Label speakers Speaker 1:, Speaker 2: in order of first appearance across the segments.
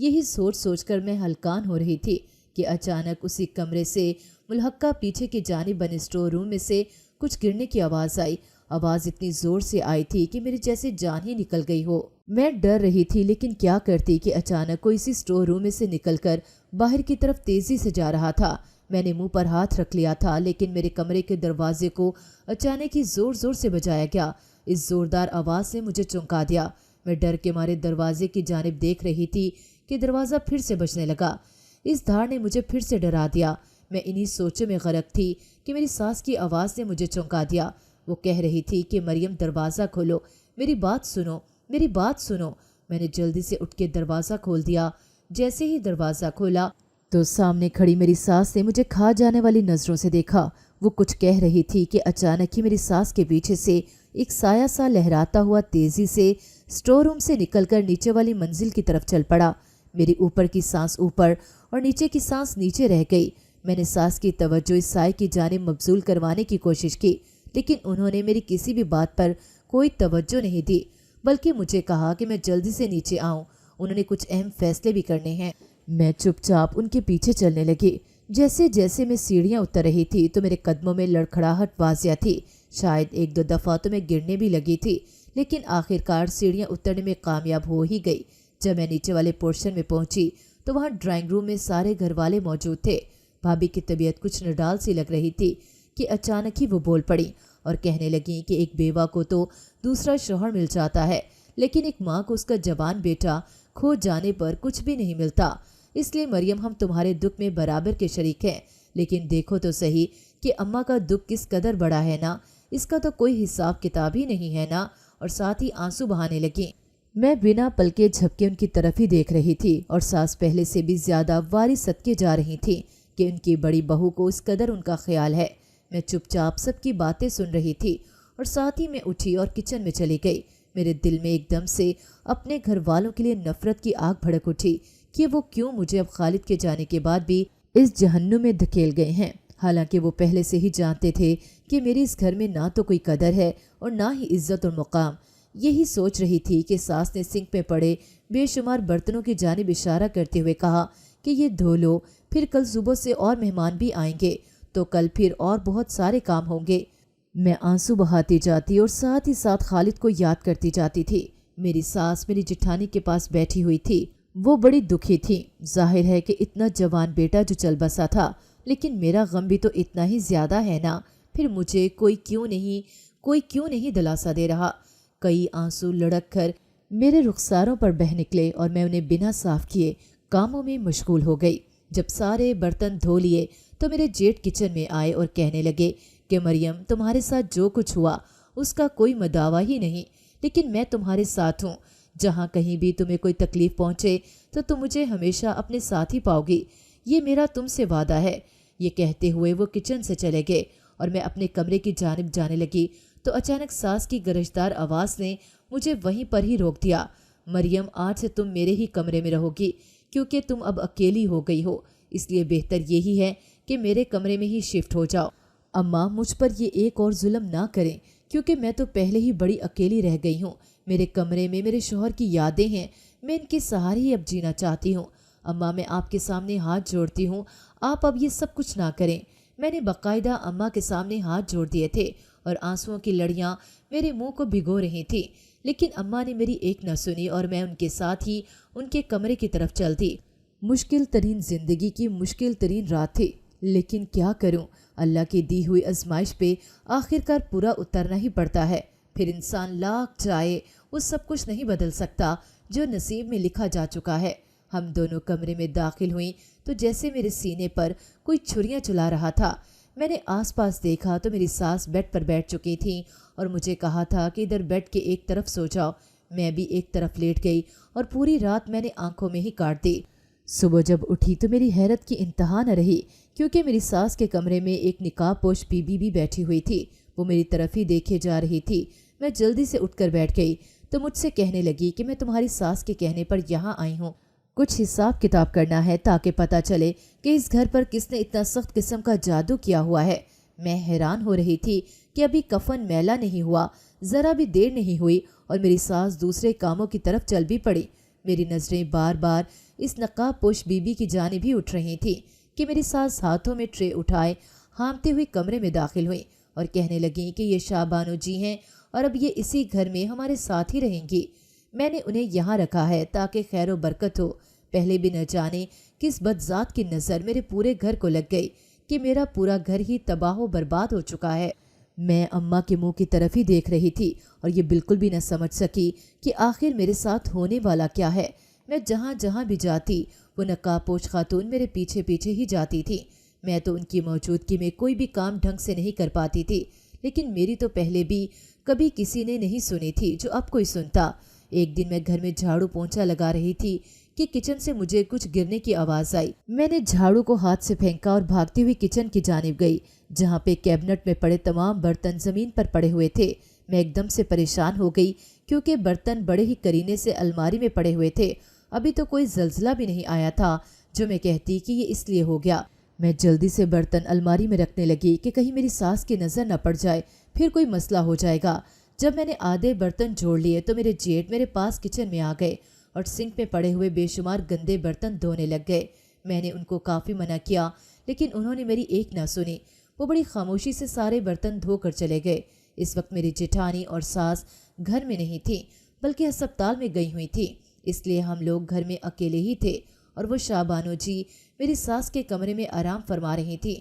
Speaker 1: یہی سوچ سوچ کر میں ہلکان ہو رہی تھی کہ اچانک اسی کمرے سے ملحقہ پیچھے کی جانب بنے اسٹور روم میں سے کچھ گرنے کی آواز آئی۔ آواز اتنی زور سے آئی تھی کہ میری جیسے جان ہی نکل گئی ہو۔ میں ڈر رہی تھی لیکن کیا کرتی کہ اچانک کوئی اسی اسٹور روم میں سے نکل کر باہر کی طرف تیزی سے جا رہا تھا۔ میں نے منہ پر ہاتھ رکھ لیا تھا لیکن میرے کمرے کے دروازے کو اچانک ہی زور زور سے بجایا گیا۔ اس زوردار آواز نے مجھے چونکا دیا۔ میں ڈر کے مارے دروازے کی جانب دیکھ رہی تھی کہ دروازہ پھر سے بجنے لگا۔ اس دھاڑ نے مجھے پھر سے ڈرا دیا۔ میں انہی سوچوں میں غرق تھی کہ میری ساس کی آواز نے مجھے چونکا دیا۔ وہ کہہ رہی تھی کہ مریم دروازہ کھولو، میری بات سنو، میری بات سنو۔ میں نے جلدی سے اٹھ کے دروازہ کھول دیا۔ جیسے ہی دروازہ کھولا تو سامنے کھڑی میری ساس نے مجھے کھا جانے والی نظروں سے دیکھا۔ وہ کچھ کہہ رہی تھی کہ اچانک ہی میری ساس کے پیچھے سے ایک سایہ سا لہراتا ہوا تیزی سے اسٹور روم سے نکل کر نیچے والی منزل کی طرف چل پڑا۔ میری اوپر کی سانس اوپر اور نیچے کی سانس نیچے رہ گئی۔ میں نے ساس کی توجہ اس سائے کی جانب مبذول کروانے کی کوشش کی لیکن انہوں نے میری کسی بھی بات پر کوئی توجہ نہیں دی بلکہ مجھے کہا کہ میں جلدی سے نیچے آؤں، انہوں نے کچھ اہم فیصلے بھی کرنے ہیں۔ میں چپ چاپ ان کے پیچھے چلنے لگی۔ جیسے جیسے میں سیڑھیاں اتر رہی تھی تو میرے قدموں میں لڑکھڑاہٹ واضح تھی۔ شاید ایک دو دفعہ تو میں گرنے بھی لگی تھی لیکن آخرکار سیڑھیاں اترنے میں کامیاب ہو ہی گئی۔ جب میں نیچے والے پورشن میں پہنچی تو وہاں ڈرائنگ روم میں سارے گھر والے موجود تھے۔ بھابھی کی طبیعت کچھ نڈال سی لگ رہی تھی کہ اچانک ہی وہ بول پڑی اور کہنے لگیں کہ ایک بیوہ کو تو دوسرا شوہر مل جاتا ہے لیکن ایک ماں کو اس کا جوان بیٹا کھو جانے پر کچھ بھی نہیں ملتا، اس لیے مریم ہم تمہارے دکھ میں برابر کے شریک ہیں، لیکن دیکھو تو صحیح کہ اماں کا دکھ کس قدر بڑا ہے نا، اس کا تو کوئی حساب کتاب ہی نہیں ہے نا۔ اور ساتھ ہی آنسو بہانے لگیں۔ میں بنا پلکے جھپکے ان کی طرف ہی دیکھ رہی تھی اور ساس پہلے سے بھی زیادہ واری صدقے جا رہی تھی کہ ان کی بڑی بہو کو اس قدر ان کا خیال ہے۔ میں چپ چاپ سب کی باتیں سن رہی تھی اور ساتھ ہی میں اٹھی اور کچن میں چلی گئی۔ میرے دل میں ایک دم سے اپنے گھر والوں کے لیے نفرت کی آگ بھڑک اٹھی کہ وہ کیوں مجھے اب خالد کے جانے کے بعد بھی اس جہنم میں دھکیل گئے ہیں، حالانکہ وہ پہلے سے ہی جانتے تھے کہ میری اس گھر میں نہ تو کوئی قدر ہے اور نہ ہی عزت اور مقام۔ یہی سوچ رہی تھی کہ ساس نے سنک میں پڑے بے شمار برتنوں کی جانب اشارہ کرتے ہوئے کہا کہ یہ دھو لو، پھر کل صبح سے اور مہمان بھی آئیں گے تو کل پھر اور بہت سارے کام ہوں گے۔ میں آنسو بہاتی جاتی اور ساتھ ہی ساتھ خالد کو یاد کرتی جاتی تھی۔ میری ساس میری جٹھانی کے پاس بیٹھی ہوئی تھی، وہ بڑی دکھی تھی۔ ظاہر ہے کہ اتنا جوان بیٹا جو چل بسا تھا، لیکن میرا غم بھی تو اتنا ہی زیادہ ہے نا، پھر مجھے کوئی کیوں نہیں دلاسا دے رہا۔ کئی آنسو لڑک کر میرے رخساروں پر بہہ نکلے اور میں انہیں بنا صاف کیے کاموں میں مشغول ہو گئی۔ جب سارے برتن دھو لیے تو میرے جیٹ کچن میں آئے اور کہنے لگے کہ مریم تمہارے ساتھ جو کچھ ہوا اس کا کوئی مداوع ہی نہیں، لیکن میں تمہارے ساتھ ہوں، جہاں کہیں بھی تمہیں کوئی تکلیف پہنچے تو تم مجھے ہمیشہ اپنے ساتھ ہی پاؤ گی، یہ میرا تم سے وعدہ ہے۔ یہ کہتے ہوئے وہ کچن سے چلے گئے اور میں اپنے کمرے کی جانب جانے لگی تو اچانک ساس کی گرجدار آواز نے مجھے وہیں پر ہی روک دیا۔ مریم آج سے تم میرے ہی کمرے میں رہو گی کیونکہ تم اب اکیلی ہو گئی ہو، اس لیے بہتر یہی ہے کہ میرے کمرے میں ہی شفٹ ہو جاؤ۔ اماں مجھ پر یہ ایک اور ظلم نہ کریں کیونکہ میں تو پہلے ہی بڑی اکیلی رہ گئی ہوں، میرے کمرے میں میرے شوہر کی یادیں ہیں، میں ان کے سہارے ہی اب جینا چاہتی ہوں۔ اماں میں آپ کے سامنے ہاتھ جوڑتی ہوں، آپ اب یہ سب کچھ نہ کریں۔ میں نے باقاعدہ اماں کے سامنے ہاتھ جوڑ دیے تھے اور آنسوؤں کی لڑیاں میرے منہ کو بھگو رہی تھیں، لیکن اماں نے میری ایک نہ سنی اور میں ان کے ساتھ ہی ان کے کمرے کی طرف چل دی۔ مشکل ترین زندگی کی مشکل ترین رات تھی، لیکن کیا کروں، اللہ کی دی ہوئی آزمائش پہ آخرکار پورا اترنا ہی پڑتا ہے۔ پھر انسان لاکھ چاہے وہ سب کچھ نہیں بدل سکتا جو نصیب میں لکھا جا چکا ہے۔ ہم دونوں کمرے میں داخل ہوئیں تو جیسے میرے سینے پر کوئی چھریاں چلا رہا تھا۔ میں نے آس پاس دیکھا تو میری ساس بیڈ پر بیٹھ چکی تھیں اور مجھے کہا تھا کہ ادھر بیڈ کے ایک طرف سو جاؤ۔ میں بھی ایک طرف لیٹ گئی اور پوری رات میں نے آنکھوں میں ہی کاٹ دی۔ صبح جب اٹھی تو میری حیرت کی انتہا نہ رہی کیونکہ میری ساس کے کمرے میں ایک نقاب پوش بی بی بھی بیٹھی ہوئی تھی، وہ میری طرف ہی دیکھے جا رہی تھی۔ میں جلدی سے اٹھ کر بیٹھ گئی تو مجھ سے کہنے لگی کہ میں تمہاری ساس کے کہنے پر یہاں آئی ہوں، کچھ حساب کتاب کرنا ہے تاکہ پتہ چلے کہ اس گھر پر کس نے اتنا سخت قسم کا جادو کیا ہوا ہے۔ میں حیران ہو رہی تھی کہ ابھی کفن میلا نہیں ہوا، ذرا بھی دیر نہیں ہوئی اور میری ساس دوسرے کاموں کی طرف چل بھی پڑی۔ میری نظریں بار بار اس نقاب پوش بیوی کی جانب ہی اٹھ رہی تھیں کہ میری ساس ہاتھوں میں ٹرے اٹھائے ہانپتے ہوئے کمرے میں داخل ہوئیں اور کہنے لگیں کہ یہ شاہ بانو جی ہیں اور اب یہ اسی گھر میں ہمارے ساتھ ہی رہیں گی۔ میں نے انہیں یہاں رکھا ہے تاکہ خیر و برکت ہو۔ پہلے بھی نہ جانے کس بدذات کی نظر میرے پورے گھر کو لگ گئی کہ میرا پورا گھر ہی تباہ و برباد ہو چکا ہے۔ میں اماں کے منہ کی طرف ہی دیکھ رہی تھی اور یہ بالکل بھی نہ سمجھ سکی کہ آخر میرے ساتھ ہونے والا کیا ہے۔ میں جہاں جہاں بھی جاتی وہ نقاب پوش خاتون میرے پیچھے پیچھے ہی جاتی تھی۔ میں تو ان کی موجودگی میں کوئی بھی کام ڈھنگ سے نہیں کر پاتی تھی، لیکن میری تو پہلے بھی کبھی کسی نے نہیں سنی تھی جو اب کوئی سنتا۔ ایک دن میں گھر میں جھاڑو پونچھا لگا رہی تھی کہ کچن سے مجھے کچھ گرنے کی آواز آئی۔ میں نے جھاڑو کو ہاتھ سے پھینکا اور بھاگتی ہوئی کچن کی جانب گئی جہاں پہ کیبنٹ میں پڑے تمام برتن زمین پر پڑے ہوئے تھے۔ میں ایک دم سے پریشان ہو گئی کیونکہ برتن بڑے ہی کرینے سے الماری میں پڑے ہوئے تھے۔ ابھی تو کوئی زلزلہ بھی نہیں آیا تھا جو میں کہتی کہ یہ اس لیے ہو گیا۔ میں جلدی سے برتن الماری میں رکھنے لگی کہ کہیں میری ساس کی نظر نہ پڑ جائے، پھر کوئی مسئلہ ہو جائے گا۔ جب میں نے آدھے برتن جوڑ لیے تو میرے جیٹ میرے پاس کچن میں آ گئے اور سنک میں پڑے ہوئے بے شمار گندے برتن دھونے لگ گئے۔ میں نے ان کو کافی منع کیا لیکن انہوں نے میری ایک نہ سنی۔ وہ بڑی خاموشی سے سارے برتن دھو کر چلے گئے۔ اس وقت میری جیٹھانی اور ساس گھر میں نہیں تھی بلکہ ہسپتال میں گئی ہوئی تھی، اس لیے ہم لوگ گھر میں اکیلے ہی تھے اور وہ شاہ بانو جی میری ساس کے کمرے میں آرام فرما رہی تھی۔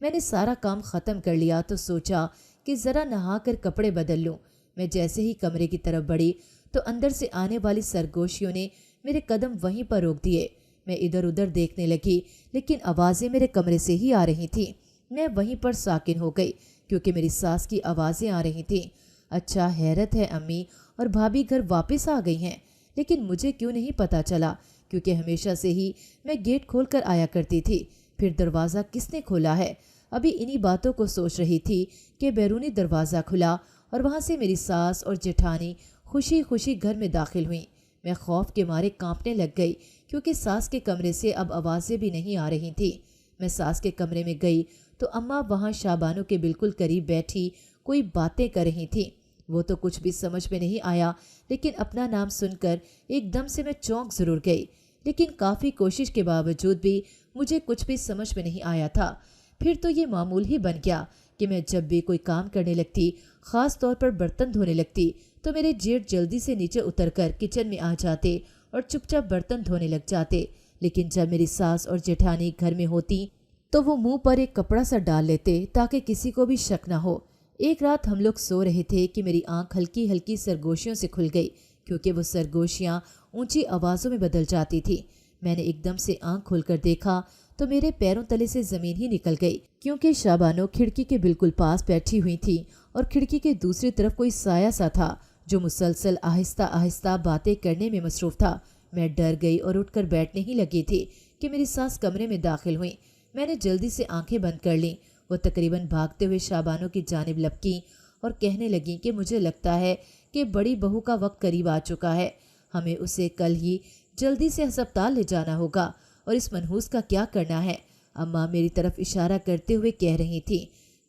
Speaker 1: میں نے سارا کام ختم کر لیا تو سوچا کہ ذرا نہا کر کپڑے بدل لوں۔ میں جیسے ہی کمرے کی طرف بڑھی تو اندر سے آنے والی سرگوشیوں نے میرے قدم وہیں پر روک دیے۔ میں ادھر ادھر دیکھنے لگی لیکن آوازیں میرے کمرے سے ہی آ رہی تھیں۔ میں وہیں پر ساکن ہو گئی کیونکہ میری ساس کی آوازیں آ رہی تھیں۔ اچھا، حیرت ہے، امی اور بھابھی گھر واپس آ گئی ہیں، لیکن مجھے کیوں نہیں پتا چلا کیونکہ ہمیشہ سے ہی میں گیٹ کھول کر آیا کرتی تھی۔ پھر دروازہ کس نے کھولا ہے؟ ابھی انہی باتوں کو سوچ رہی تھی کہ بیرونی دروازہ کھلا اور وہاں سے میری ساس اور جیٹھانی خوشی خوشی گھر میں داخل ہوئیں۔ میں خوف کے مارے کانپنے لگ گئی کیونکہ ساس کے کمرے سے اب آوازیں بھی نہیں آ رہی تھیں۔ میں ساس کے کمرے میں گئی تو اماں وہاں شاہ بانو کے بالکل قریب بیٹھی کوئی باتیں کر رہی تھیں۔ وہ تو کچھ بھی سمجھ میں نہیں آیا لیکن اپنا نام سن کر ایک دم سے میں چونک ضرور گئی، لیکن کافی کوشش کے باوجود بھی مجھے کچھ بھی سمجھ میں نہیں آیا تھا۔ پھر تو یہ معمول ہی بن گیا کہ میں جب بھی کوئی کام کرنے لگتی، خاص طور پر برتن دھونے لگتی، تو میرے جیٹ جلدی سے نیچے اتر کر کچن میں آ جاتے اور چپ چاپ برتن دھونے لگ جاتے۔ لیکن جب میری ساس اور جیٹھانی گھر میں ہوتی تو وہ منہ پر ایک کپڑا سا ڈال لیتے تاکہ کسی کو بھی شک نہ ہو۔ ایک رات ہم لوگ سو رہے تھے کہ میری آنکھ ہلکی ہلکی سرگوشیوں سے کھل گئی کیونکہ وہ سرگوشیاں اونچی آوازوں میں بدل جاتی تھی۔ میں نے ایک دم سے آنکھ کھول کر دیکھا تو میرے پیروں تلے سے زمین ہی نکل گئی کیونکہ شاہ بانو کھڑکی کے بالکل پاس بیٹھی ہوئی تھی اور کھڑکی کے دوسری طرف کوئی سایہ سا تھا جو مسلسل آہستہ آہستہ باتیں کرنے میں مصروف تھا۔ میں ڈر گئی اور اٹھ کر بیٹھنے ہی لگی تھی کہ میری ساس کمرے میں داخل ہوئیں۔ میں نے جلدی سے آنکھیں بند کر لیں۔ وہ تقریباً بھاگتے ہوئے شاہ بانو کی جانب لپکیں اور کہنے لگیں کہ مجھے لگتا ہے کہ بڑی بہو کا وقت قریب آ چکا ہے، ہمیں اسے کل ہی جلدی سے ہسپتال لے جانا ہوگا اور اس منحوس کا کیا کرنا ہے؟ اماں میری طرف اشارہ کرتے ہوئے کہہ رہی تھیں،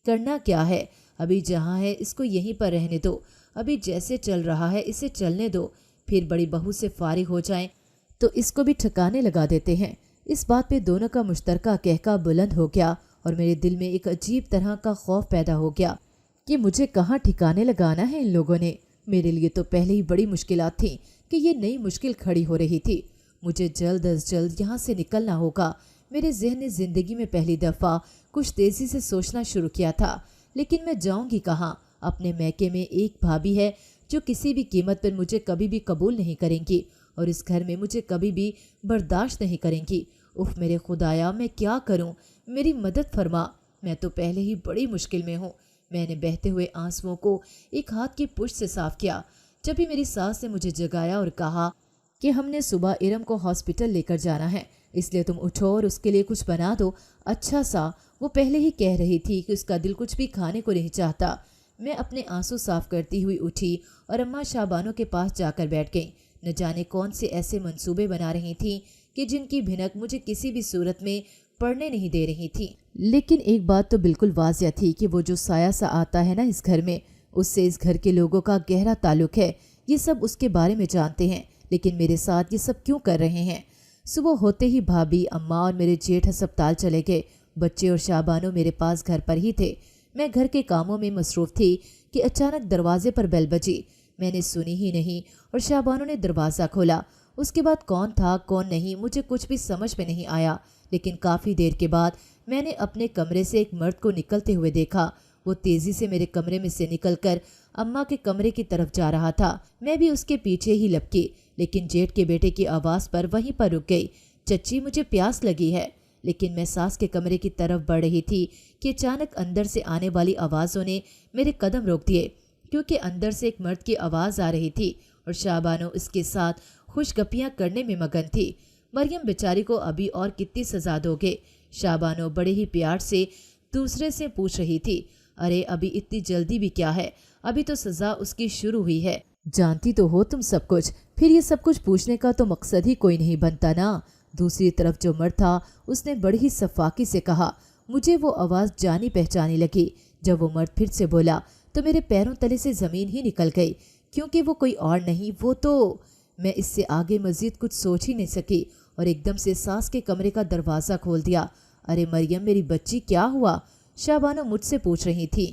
Speaker 1: کرنا کیا ہے؟ ابھی جہاں ہے اس کو یہیں پر رہنے دو، ابھی جیسے چل رہا ہے اسے چلنے دو، پھر بڑی بہو سے فارغ ہو جائیں تو اس کو بھی ٹھکانے لگا دیتے ہیں۔ اس بات پہ دونوں کا مشترکہ کہکا بلند ہو گیا اور میرے دل میں ایک عجیب طرح کا خوف پیدا ہو گیا کہ مجھے کہاں ٹھکانے لگانا ہے ان لوگوں نے۔ میرے لیے تو پہلے ہی بڑی مشکلات تھیں کہ یہ نئی مشکل کھڑی ہو رہی تھی۔ مجھے جلد از جلد یہاں سے نکلنا ہوگا۔ میرے ذہن نے زندگی میں پہلی دفعہ کچھ تیزی سے سوچنا شروع کیا تھا، لیکن میں جاؤں گی کہاں؟ اپنے میکے میں ایک بھابھی ہے جو کسی بھی قیمت پر مجھے کبھی بھی قبول نہیں کریں گی اور اس گھر میں مجھے کبھی بھی برداشت نہیں کریں گی۔ اف میرے خدایا، میں کیا کروں؟ میری مدد فرما، میں تو پہلے ہی بڑی مشکل میں ہوں۔ میں نے بہتے ہوئے آنسوؤں کو ایک ہاتھ کی پشت سے صاف کیا۔ جب بھی میری ساس نے مجھے جگایا اور کہا کہ ہم نے صبح ارم کو ہاسپٹل لے کر جانا ہے، اس لیے تم اٹھو اور اس کے لیے کچھ بنا دو اچھا سا۔ وہ پہلے ہی کہہ رہی تھی کہ اس کا دل کچھ بھی کھانے کو نہیں چاہتا۔ میں اپنے آنسو صاف کرتی ہوئی اٹھی اور اماں شاہ بانو کے پاس جا کر بیٹھ گئیں۔ نہ جانے کون سے ایسے منصوبے بنا رہی تھیں کہ جن کی بھنک مجھے کسی بھی صورت میں پڑھنے نہیں دے رہی تھی۔ لیکن ایک بات تو بالکل واضح تھی کہ وہ جو سایہ سا آتا ہے نا اس گھر میں، اس سے اس گھر کے لوگوں کا گہرا تعلق ہے۔ یہ سب اس کے بارے میں جانتے ہیں، لیکن میرے ساتھ یہ سب کیوں کر رہے ہیں؟ صبح ہوتے ہی بھابھی، اماں اور میرے جیٹھ ہسپتال چلے گئے۔ بچے اور شابانو میرے پاس گھر پر ہی تھے۔ میں گھر کے کاموں میں مصروف تھی کہ اچانک دروازے پر بیل بجی۔ میں نے سنی ہی نہیں اور شابانو نے دروازہ کھولا۔ اس کے بعد کون تھا کون نہیں مجھے کچھ بھی سمجھ میں نہیں آیا، لیکن کافی دیر کے بعد میں نے اپنے کمرے سے ایک مرد کو نکلتے ہوئے دیکھا۔ وہ تیزی سے میرے کمرے میں سے نکل کر اماں کے کمرے کی طرف جا رہا تھا۔ میں بھی اس کے پیچھے ہی لپکی، لیکن جیٹھ کے بیٹے کی آواز پر وہیں پر رک گئی۔ چچی مجھے پیاس لگی ہے۔ لیکن میں ساس کے کمرے کی طرف بڑھ رہی تھی کہ اچانک اندر سے آنے والی آوازوں نے میرے قدم روک دیے، کیونکہ اندر سے ایک مرد کی آواز آ رہی تھی اور شابانو اس کے ساتھ خوش گپیاں کرنے میں مگن تھی۔ مریم بیچاری کو ابھی اور کتنی سزا دو گے؟ شابانو بڑے ہی پیار سے دوسرے سے پوچھ رہی تھی۔ ارے ابھی اتنی جلدی بھی کیا ہے، ابھی تو سزا اس کی شروع ہوئی ہے۔ جانتی تو ہو تم سب کچھ، پھر یہ سب کچھ پوچھنے کا تو مقصد ہی کوئی نہیں بنتا نا۔ دوسری طرف جو مرد تھا اس نے بڑی ہی صفاقی سے کہا۔ مجھے وہ آواز جانی پہچانی لگی۔ جب وہ مرد پھر سے بولا تو میرے پیروں تلے سے زمین ہی نکل گئی، کیونکہ وہ کوئی اور نہیں، وہ تو… میں اس سے آگے مزید کچھ سوچ ہی نہیں سکی اور ایک دم سے ساس کے کمرے کا دروازہ کھول دیا۔ ارے مریم میری بچی کیا ہوا؟ شابانو مجھ سے پوچھ رہی تھی۔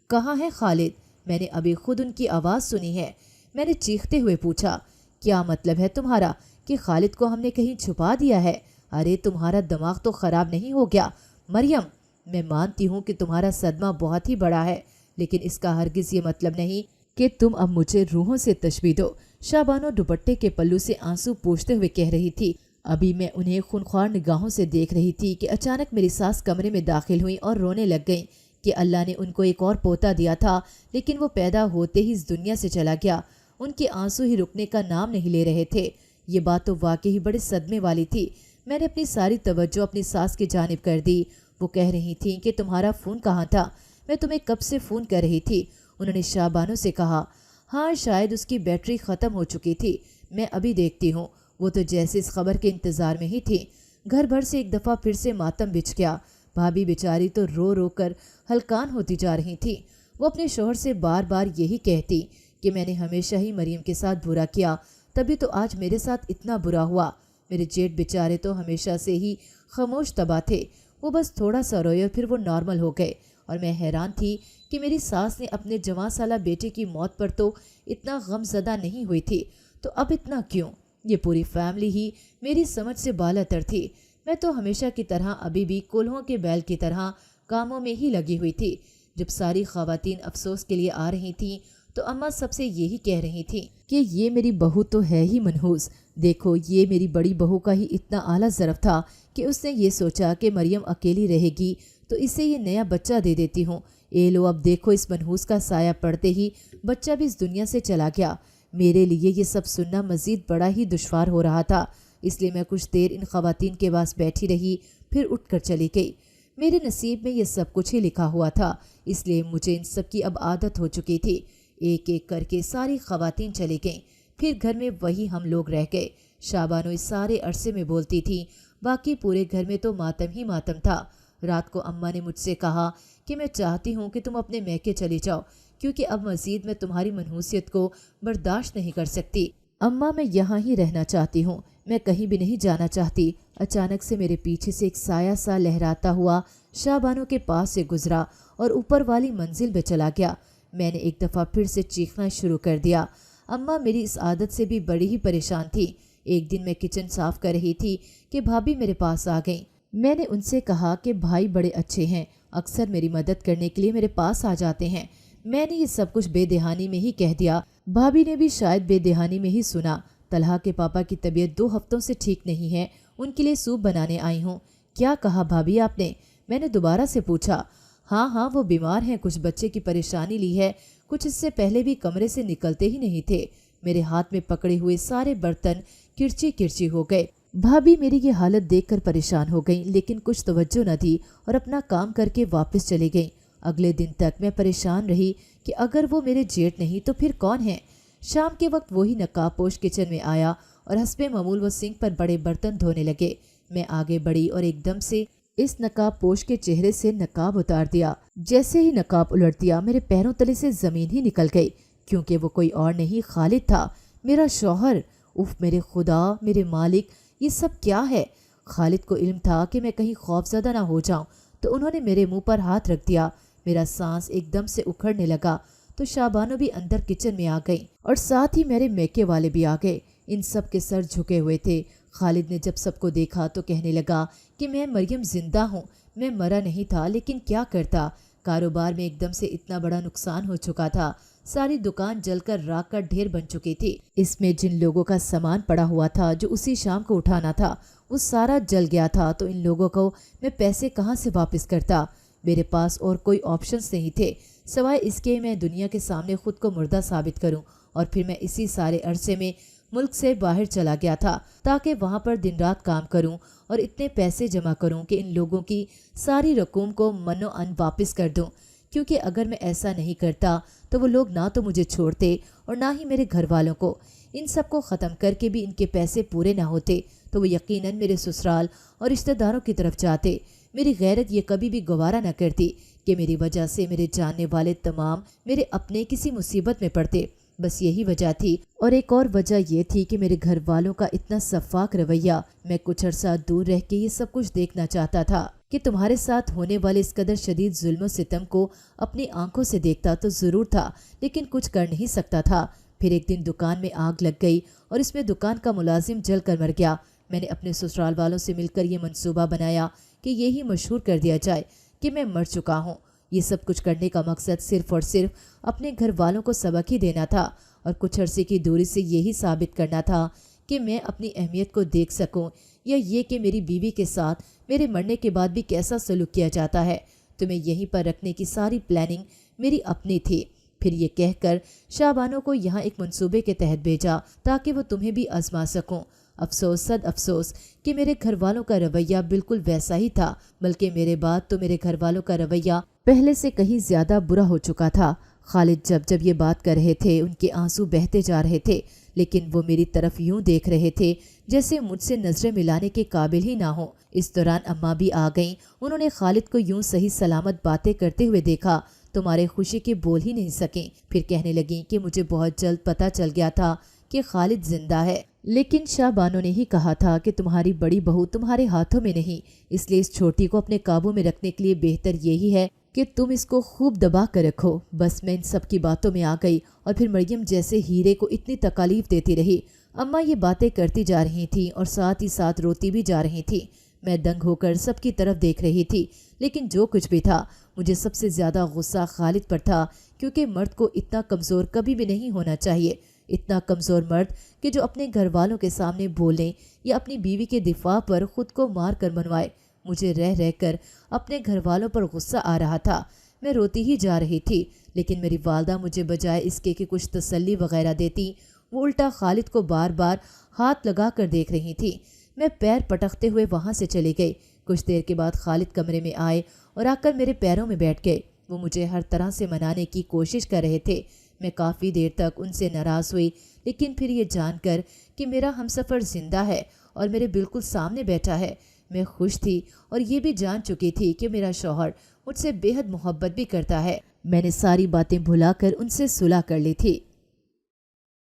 Speaker 1: کہاں ہے خالد؟ میں نے ابھی خود ان کی آواز سنی ہے۔ میں نے چیختے ہوئے پوچھا۔ کیا مطلب ہے تمہارا کہ خالد کو ہم نے کہیں چھپا دیا ہے؟ ارے تمہارا دماغ تو خراب نہیں ہو گیا؟ مریم میں مانتی ہوں کہ تمہارا صدمہ بہت ہی بڑا ہے، لیکن اس کا ہرگز یہ مطلب نہیں کہ تم اب مجھے روحوں سے تشبیہ دو۔ شابانو دوپٹے کے پلو سے آنسو پوچھتے ہوئے کہہ رہی تھی۔ ابھی میں انہیں خونخوار نگاہوں سے دیکھ رہی تھی کہ اچانک میری ساس کمرے میں داخل ہوئی اور رونے لگ گئیں کہ اللہ نے ان کو ایک اور پوتا دیا تھا، لیکن وہ پیدا ہوتے ہی اس دنیا سے چلا گیا۔ ان کے آنسو ہی رکنے کا نام نہیں لے رہے تھے۔ یہ بات تو واقعی بڑے صدمے والی تھی۔ میں نے اپنی ساری توجہ اپنی ساس کی جانب کر دی۔ وہ کہہ رہی تھیں کہ تمہارا فون کہاں تھا؟ میں تمہیں کب سے فون کر رہی تھی۔ انہوں نے شابانو سے کہا۔ ہاں شاید اس کی بیٹری ختم ہو چکی تھی، میں ابھی دیکھتی ہوں۔ وہ تو جیسے اس خبر کے انتظار میں ہی تھی۔ گھر بھر سے ایک دفعہ پھر سے ماتم بچھ گیا۔ بھابھی بیچاری تو رو رو کر ہلکان ہوتی جا رہی تھی۔ وہ اپنے شوہر سے بار بار یہی کہتی کہ میں نے ہمیشہ ہی مریم کے ساتھ برا کیا، تبھی تو آج میرے ساتھ اتنا برا ہوا۔ میرے جیٹھ بیچارے تو ہمیشہ سے ہی خاموش طبع تھے، وہ بس تھوڑا سا روئے اور پھر وہ نارمل ہو گئے۔ اور میں حیران تھی کہ میری ساس نے اپنے جوان سالہ بیٹے کی موت پر تو اتنا غم زدہ نہیں ہوئی تھی، تو اب اتنا کیوں؟ یہ پوری فیملی ہی میری سمجھ سے بالا تر تھی۔ میں تو ہمیشہ کی طرح ابھی بھی کولہوں کے بیل کی طرح کاموں میں ہی لگی ہوئی تھی۔ جب ساری خواتین افسوس کے لیے آ رہی تھیں تو اماں سب سے یہی کہہ رہی تھی کہ یہ میری بہو تو ہے ہی منحوس۔ دیکھو یہ میری بڑی بہو کا ہی اتنا اعلیٰ ظرف تھا کہ اس نے یہ سوچا کہ مریم اکیلی رہے گی تو اسے یہ نیا بچہ دے دیتی ہوں۔ اے لو اب دیکھو اس منحوس کا سایہ پڑتے ہی بچہ بھی اس دنیا سے چلا گیا۔ میرے لیے یہ سب سننا مزید بڑا ہی دشوار ہو رہا تھا، اس لیے میں کچھ دیر ان خواتین کے پاس بیٹھی رہی، پھر اٹھ کر چلی گئی۔ میرے نصیب میں یہ سب کچھ ہی لکھا ہوا تھا، اس لیے مجھے ان سب کی اب عادت ہو چکی تھی۔ ایک ایک کر کے ساری خواتین چلی گئیں، پھر گھر میں وہی ہم لوگ رہ گئے۔ شابانو اس سارے عرصے میں بولتی تھی، باقی پورے گھر میں تو ماتم ہی ماتم تھا۔ رات کو اماں نے مجھ سے کہا کہ میں چاہتی ہوں کہ تم اپنے میکے چلی جاؤ، کیونکہ اب مزید میں تمہاری منحوسیت کو برداشت نہیں کر سکتی۔ اماں میں یہاں ہی رہنا چاہتی ہوں، میں کہیں بھی نہیں جانا چاہتی۔ اچانک سے میرے پیچھے سے ایک سایہ سا لہراتا ہوا شابانو کے پاس سے گزرا اور اوپر والی منزل میں چلا گیا۔ میں نے ایک دفعہ پھر سے چیخنا شروع کر دیا۔ اماں میری اس عادت سے بھی بڑی ہی پریشان تھی۔ ایک دن میں کچن صاف کر رہی تھی کہ بھابھی میرے پاس آ گئیں۔ میں نے ان سے کہا کہ بھائی بڑے اچھے ہیں، اکثر میری مدد کرنے کے لیے میرے پاس آ جاتے ہیں۔ میں نے یہ سب کچھ بے دہانی میں ہی کہہ دیا۔ بھابھی نے بھی شاید بے دہانی میں ہی سنا۔ طلحہ کے پاپا کی طبیعت 2 ہفتوں سے ٹھیک نہیں ہے، ان کے لیے سوپ بنانے آئی ہوں۔ کیا کہا بھابھی آپ نے؟ میں نے دوبارہ سے پوچھا۔ ہاں وہ بیمار ہیں، کچھ بچے کی پریشانی لی ہے، کچھ اس سے پہلے بھی کمرے سے نکلتے ہی نہیں تھے۔ میرے ہاتھ میں پکڑے ہوئے سارے برتن کرچی کرچی ہو گئے۔ بھابھی میری یہ حالت دیکھ کر پریشان ہو گئیں، لیکن کچھ توجہ نہ دی اور اپنا کام کر کے واپس چلی گئیں۔ اگلے دن تک میں پریشان رہی کہ اگر وہ میرے جیٹھ نہیں تو پھر کون ہے۔ شام کے وقت وہی نقاب پوش کچن میں آیا اور حسب معمول وہ سنک پر بڑے برتن دھونے لگے۔ میں آگے بڑھی اور ایک دم سے اس نقاب پوش کے چہرے سے نقاب اتار دیا۔ جیسے ہی نقاب الٹ دیا میرے پیروں تلے سے زمین ہی نکل گئی، کیونکہ وہ کوئی اور نہیں خالد تھا، میرا شوہر۔ اف میرے خدا، میرے مالک، یہ سب کیا ہے؟ خالد کو علم تھا کہ میں کہیں خوف زدہ نہ ہو جاؤں، تو انہوں نے میرے منہ پر ہاتھ رکھ دیا۔ میرا سانس ایک دم سے اکھڑنے لگا تو شابانو بھی اندر کچن میں آ گئی اور ساتھ ہی میرے میکے والے بھی آ گئے۔ ان سب کے سر جھکے ہوئے تھے۔ خالد نے جب سب کو دیکھا تو کہنے لگا کہ میں مریم زندہ ہوں، میں مرا نہیں تھا، لیکن کیا کرتا، کاروبار میں ایک دم سے اتنا بڑا نقصان ہو چکا تھا، ساری دکان جل کر راکھ کا ڈھیر بن چکی تھی۔ اس میں جن لوگوں کا سامان پڑا ہوا تھا جو اسی شام کو اٹھانا تھا، وہ سارا جل گیا تھا، تو ان لوگوں کو میں پیسے کہاں سے واپس کرتا؟ میرے پاس اور کوئی آپشنز نہیں تھے سوائے اس کے میں دنیا کے سامنے خود کو مردہ ثابت کروں، اور پھر میں اسی سارے عرصے میں ملک سے باہر چلا گیا تھا تاکہ وہاں پر دن رات کام کروں اور اتنے پیسے جمع کروں کہ ان لوگوں کی ساری رقوم کو من و ان واپس کر دوں، کیونکہ اگر میں ایسا نہیں کرتا تو وہ لوگ نہ تو مجھے چھوڑتے اور نہ ہی میرے گھر والوں کو۔ ان سب کو ختم کر کے بھی ان کے پیسے پورے نہ ہوتے تو وہ یقیناً میرے سسرال اور رشتہ داروں کی طرف جاتے۔ میری غیرت یہ کبھی بھی گوارا نہ کرتی کہ میری وجہ سے میرے جاننے والے تمام میرے اپنے کسی مصیبت میں پڑتے۔ بس یہی وجہ تھی، اور ایک اور وجہ یہ تھی کہ میرے گھر والوں کا اتنا شفاق رویہ۔ میں کچھ عرصہ دور رہ کے یہ سب کچھ دیکھنا چاہتا تھا کہ تمہارے ساتھ ہونے والے اس قدر شدید ظلم و ستم کو اپنی آنکھوں سے دیکھتا تو ضرور تھا، لیکن کچھ کر نہیں سکتا تھا۔ پھر ایک دن دکان میں آگ لگ گئی اور اس میں دکان کا ملازم جل کر مر گیا۔ میں نے اپنے سسرال والوں سے مل کر یہ منصوبہ بنایا کہ یہی مشہور کر دیا جائے کہ میں مر چکا ہوں۔ یہ سب کچھ کرنے کا مقصد صرف اور صرف اپنے گھر والوں کو سبق ہی دینا تھا، اور کچھ عرصے کی دوری سے یہی ثابت کرنا تھا کہ میں اپنی اہمیت کو دیکھ سکوں، یا یہ کہ میری بیوی کے ساتھ میرے مرنے کے بعد بھی کیسا سلوک کیا جاتا ہے۔ تمہیں یہیں پر رکھنے کی ساری پلاننگ میری اپنی تھی۔ پھر یہ کہہ کر شابانو کو یہاں ایک منصوبے کے تحت بھیجا تاکہ وہ تمہیں بھی آزما سکوں۔ افسوس صد افسوس کہ میرے گھر والوں کا رویہ بالکل ویسا ہی تھا، بلکہ میرے بعد تو میرے گھر والوں کا رویہ پہلے سے کہیں زیادہ برا ہو چکا تھا۔ خالد جب یہ بات کر رہے تھے ان کے آنسو بہتے جا رہے تھے، لیکن وہ میری طرف یوں دیکھ رہے تھے جیسے مجھ سے نظریں ملانے کے قابل ہی نہ ہوں۔ اس دوران اماں بھی آ گئیں۔ انہوں نے خالد کو یوں صحیح سلامت باتیں کرتے ہوئے دیکھا، تمہارے خوشی کے بول ہی نہیں سکیں۔ پھر کہنے لگیں کہ مجھے بہت جلد پتہ چل گیا تھا کہ خالد زندہ ہے، لیکن شاہ بانو نے ہی کہا تھا کہ تمہاری بڑی بہو تمہارے ہاتھوں میں نہیں، اس لیے اس چھوٹی کو اپنے قابو میں رکھنے کے لیے بہتر یہی ہے کہ تم اس کو خوب دبا کر رکھو۔ بس میں ان سب کی باتوں میں آ گئی اور پھر مریم جیسے ہیرے کو اتنی تکالیف دیتی رہی۔ اماں یہ باتیں کرتی جا رہی تھیں اور ساتھ ہی ساتھ روتی بھی جا رہی تھیں۔ میں دنگ ہو کر سب کی طرف دیکھ رہی تھی، لیکن جو کچھ بھی تھا مجھے سب سے زیادہ غصہ خالد پر تھا، کیونکہ مرد کو اتنا کمزور کبھی بھی نہیں ہونا چاہیے، اتنا کمزور مرد کہ جو اپنے گھر والوں کے سامنے بولے یا اپنی بیوی کے دفاع پر خود کو مار کر منوائے۔ مجھے رہ رہ کر اپنے گھر والوں پر غصہ آ رہا تھا۔ میں روتی ہی جا رہی تھی، لیکن میری والدہ مجھے بجائے اس کے کہ کچھ تسلی وغیرہ دیتی، وہ الٹا خالد کو بار بار ہاتھ لگا کر دیکھ رہی تھی۔ میں پیر پٹکتے ہوئے وہاں سے چلی گئی۔ کچھ دیر کے بعد خالد کمرے میں آئے اور آ کر میرے پیروں میں بیٹھ گئے۔ وہ مجھے ہر طرح سے منانے کی کوشش کر رہے تھے۔ میں کافی دیر تک ان سے ناراض ہوئی، لیکن پھر یہ جان کر کہ میرا ہمسفر زندہ ہے اور میرے بالکل سامنے بیٹھا ہے، میں خوش تھی، اور یہ بھی جان چکی تھی کہ میرا شوہر مجھ سے بے حد محبت بھی کرتا ہے۔ میں نے ساری باتیں بھلا کر ان سے صلح کر لی تھی۔